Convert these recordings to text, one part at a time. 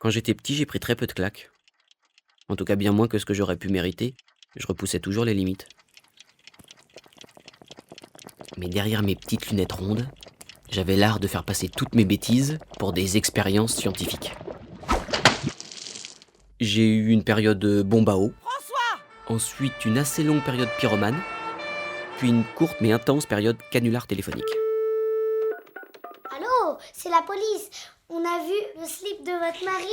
Quand j'étais petit, j'ai pris très peu de claques. En tout cas, bien moins que ce que j'aurais pu mériter. Je repoussais toujours les limites. Mais derrière mes petites lunettes rondes, j'avais l'art de faire passer toutes mes bêtises pour des expériences scientifiques. J'ai eu une période bombe à eau, ensuite une assez longue période pyromane, puis une courte mais intense période canular téléphonique. Allô, c'est la police. On a vu le slip de votre mari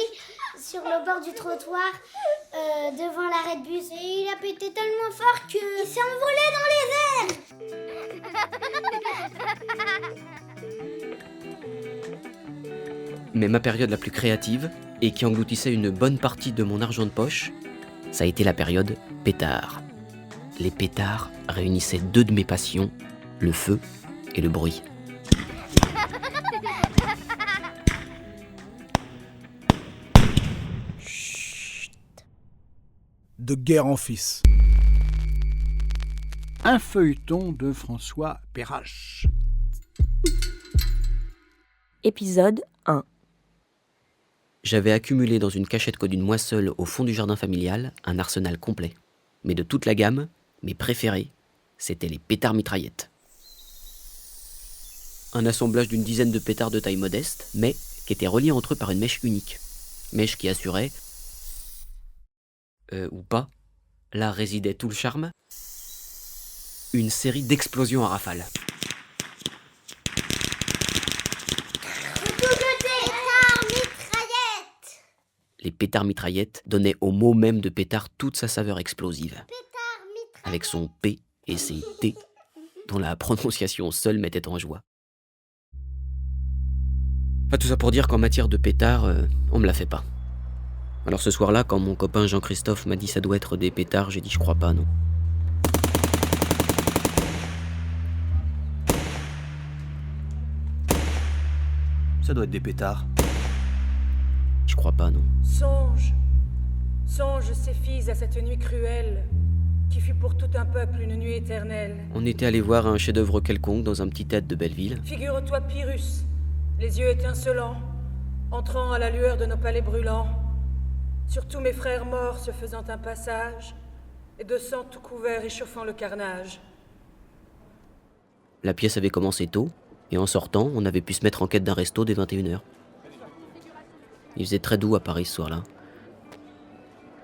sur le bord du trottoir devant l'arrêt de bus. Et il a pété tellement fort qu'il s'est envolé dans les airs. Mais ma période la plus créative, et qui engloutissait une bonne partie de mon argent de poche, ça a été la période pétard. Les pétards réunissaient deux de mes passions, le feu et le bruit. De guerre en fils. Un feuilleton de François Perrache. Épisode 1. J'avais accumulé dans une cachette commune moi seul au fond du jardin familial un arsenal complet. Mais de toute la gamme, mes préférés, c'étaient les pétards mitraillettes. Un assemblage d'une dizaine de pétards de taille modeste, mais qui étaient reliés entre eux par une mèche unique. Mèche qui assurait, ou pas, là résidait tout le charme, une série d'explosions à rafales. Les pétards mitraillettes donnaient au mot même de pétard toute sa saveur explosive. Avec son P et ses T, dont la prononciation seule mettait en joie. Enfin, tout ça pour dire qu'en matière de pétard, on me la fait pas. Alors ce soir-là, quand mon copain Jean-Christophe m'a dit ça doit être des pétards, j'ai dit je crois pas, non. Ça doit être des pétards. Je crois pas, non. Songe, Céphise, à cette nuit cruelle, qui fut pour tout un peuple une nuit éternelle. On était allé voir un chef-d'œuvre quelconque dans un petit théâtre de Belleville. Figure-toi Pyrrhus, les yeux étincelants, entrant à la lueur de nos palais brûlants, sur tous mes frères morts se faisant un passage, et de sang tout couvert échauffant le carnage. La pièce avait commencé tôt, et en sortant, on avait pu se mettre en quête d'un resto dès 21h. Il faisait très doux à Paris ce soir-là.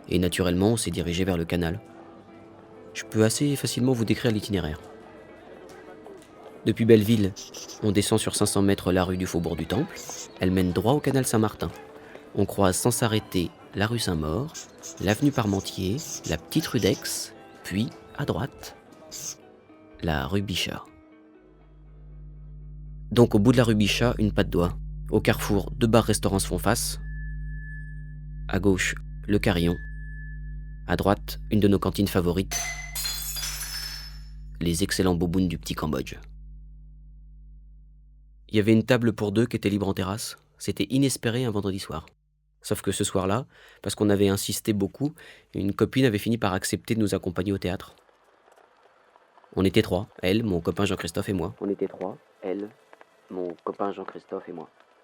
Et naturellement, on s'est dirigé vers le canal. Je peux assez facilement vous décrire l'itinéraire. Depuis Belleville, on descend sur 500 mètres la rue du Faubourg du Temple. Elle mène droit au canal Saint-Martin. On croise sans s'arrêter la rue Saint-Maur, l'avenue Parmentier, la petite rue d'Aix, puis, à droite, la rue Bichat. Donc au bout de la rue Bichat, une patte d'oie. Au carrefour, 2 bars-restaurants se font face. À gauche, le Carillon. À droite, une de nos cantines favorites. Les excellents bobounes du petit Cambodge. Il y avait une table pour 2 qui était libre en terrasse. C'était inespéré un vendredi soir. Sauf que ce soir-là, parce qu'on avait insisté beaucoup, une copine avait fini par accepter de nous accompagner au théâtre. On était 3, elle, mon copain Jean-Christophe et moi.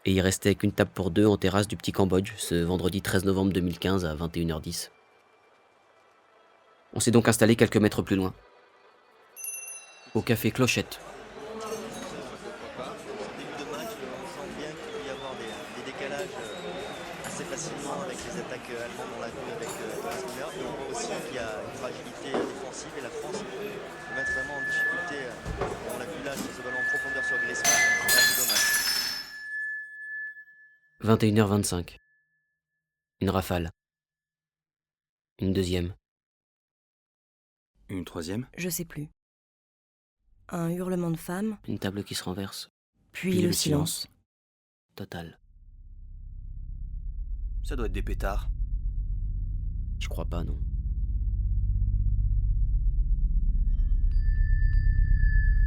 Et il restait qu'une table pour 2 en terrasse du petit Cambodge, ce vendredi 13 novembre 2015 à 21h10. On s'est donc installé quelques mètres plus loin. Au café Clochette. Demain, on sent bien qu'il peut y avoir des décalages assez facilement avec les attaques allemandes dans la rue avec Wagner. Et on voit aussi qu'il y a une fragilité défensive et la France peut mettre vraiment en difficulté. On l'a vu là, ce ballon en profondeur sur Griezmann. C'est dommage. 21h25. Une rafale. Une deuxième. Une troisième. Je sais plus. Un hurlement de femme, Une table qui se renverse. puis le silence. Total. Ça doit être des pétards. Je crois pas, non.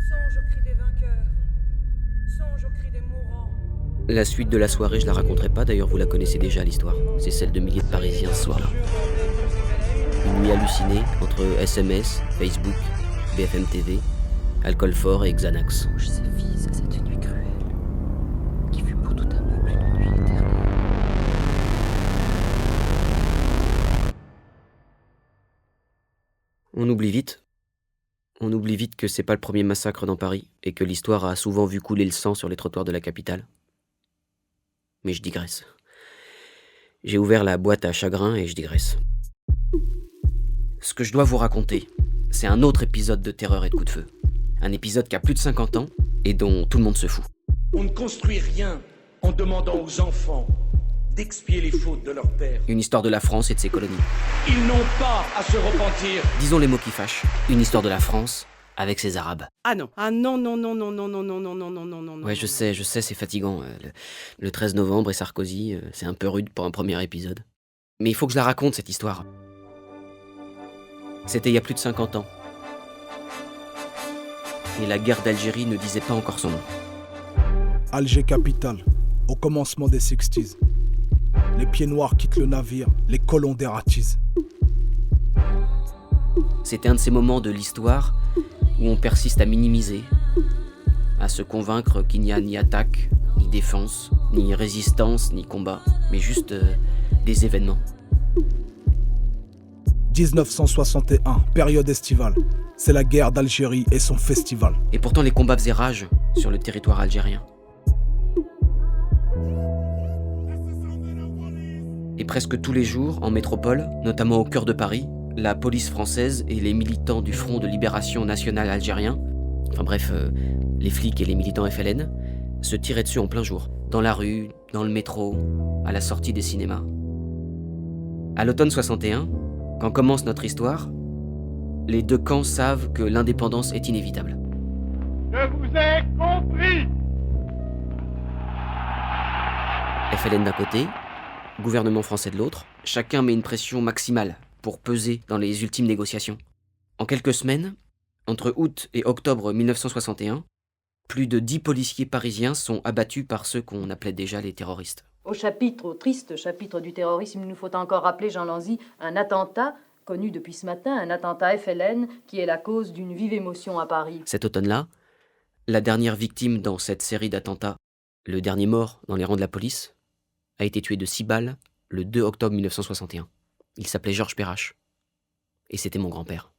Songe au cri des vainqueurs, songe au cri des mourants. La suite de la soirée, je la raconterai pas, d'ailleurs vous la connaissez déjà l'histoire. C'est celle de milliers de Parisiens ce soir-là. Une nuit hallucinée entre SMS, Facebook, BFM TV, alcool fort et Xanax. Songe Céphise, à cette nuit cruelle, qui fut pour tout un peuple une nuit éternelle. On oublie vite. On oublie vite que c'est pas le premier massacre dans Paris et que l'histoire a souvent vu couler le sang sur les trottoirs de la capitale. Mais je digresse. J'ai ouvert la boîte à chagrin et je digresse. Ce que je dois vous raconter, c'est un autre épisode de Terreur et de Coup de Feu. Un épisode qui a plus de 50 ans et dont tout le monde se fout. On ne construit rien en demandant aux enfants d'expier les fautes de leur père. Une histoire de la France et de ses colonies. Ils n'ont pas à se repentir. Disons les mots qui fâchent. Une histoire de la France avec ses Arabes. Ah non, ah non, non, non, non, non, non, non, non, non, non, non, non. Ouais, je sais, c'est fatigant. Le 13 novembre et Sarkozy, c'est un peu rude pour un premier épisode. Mais il faut que je la raconte, cette histoire. C'était il y a plus de 50 ans. Et la guerre d'Algérie ne disait pas encore son nom. Alger capitale, au commencement des 60s. Les pieds noirs quittent le navire, les colons dératisent. C'était un de ces moments de l'histoire où on persiste à minimiser, à se convaincre qu'il n'y a ni attaque, ni défense, ni résistance, ni combat, mais juste des événements. 1961, période estivale. C'est la guerre d'Algérie et son festival. Et pourtant les combats faisaient rage sur le territoire algérien. Et presque tous les jours, en métropole, notamment au cœur de Paris, la police française et les militants du Front de Libération Nationale algérien, enfin bref, les flics et les militants FLN, se tiraient dessus en plein jour, dans la rue, dans le métro, à la sortie des cinémas. À l'automne 61, quand commence notre histoire, les deux camps savent que l'indépendance est inévitable. Je vous ai compris. FLN d'un côté, gouvernement français de l'autre, chacun met une pression maximale pour peser dans les ultimes négociations. En quelques semaines, entre août et octobre 1961, plus de 10 policiers parisiens sont abattus par ceux qu'on appelait déjà les terroristes. Au triste chapitre du terrorisme, il nous faut encore rappeler, Jean Lanzy, un attentat connu depuis ce matin, un attentat FLN qui est la cause d'une vive émotion à Paris. Cet automne-là, la dernière victime dans cette série d'attentats, le dernier mort dans les rangs de la police, a été tué de 6 balles le 2 octobre 1961. Il s'appelait Georges Perrache. Et c'était mon grand-père.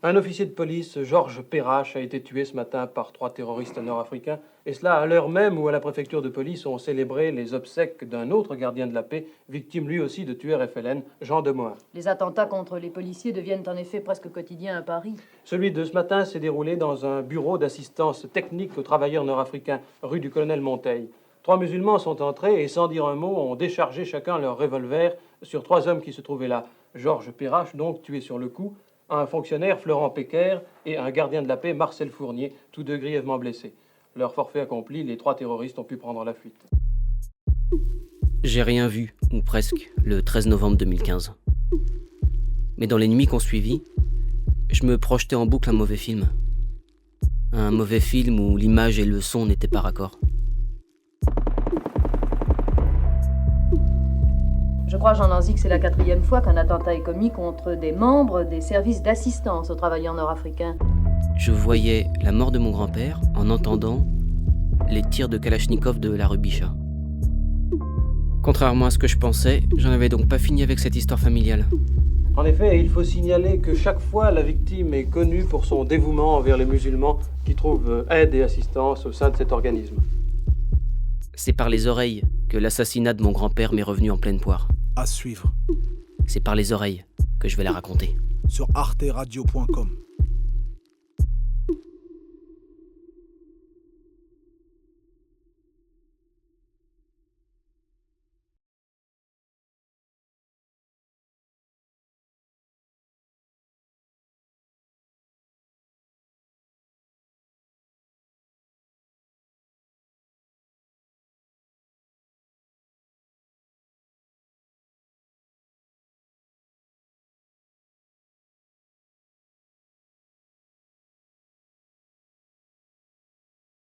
Un officier de police, Georges Perrache, a été tué ce matin par 3 terroristes nord-africains, et cela à l'heure même où à la préfecture de police on célébrait les obsèques d'un autre gardien de la paix, victime lui aussi de tueurs FLN, Jean Demoire. Les attentats contre les policiers deviennent en effet presque quotidiens à Paris. Celui de ce matin s'est déroulé dans un bureau d'assistance technique aux travailleurs nord-africains, rue du Colonel Monteil. 3 musulmans sont entrés et sans dire un mot ont déchargé chacun leur revolver sur 3 hommes qui se trouvaient là. Georges Perrache, donc, tué sur le coup, un fonctionnaire, Florent Péquer, et un gardien de la paix, Marcel Fournier, tous deux grièvement blessés. Leur forfait accompli, les 3 terroristes ont pu prendre la fuite. J'ai rien vu, ou presque, le 13 novembre 2015. Mais dans les nuits qu'on suivit, je me projetais en boucle un mauvais film. Un mauvais film où l'image et le son n'étaient pas raccords. Je crois, Jean Lanzy, que c'est la 4e fois qu'un attentat est commis contre des membres des services d'assistance aux travailleurs nord-africains. Je voyais la mort de mon grand-père en entendant les tirs de Kalachnikov de la rue Bichat. Contrairement à ce que je pensais, j'en avais donc pas fini avec cette histoire familiale. En effet, il faut signaler que chaque fois, la victime est connue pour son dévouement envers les musulmans qui trouvent aide et assistance au sein de cet organisme. C'est par les oreilles que l'assassinat de mon grand-père m'est revenu en pleine poire. À suivre C'est par les oreilles que je vais la raconter. sur arteradio.com.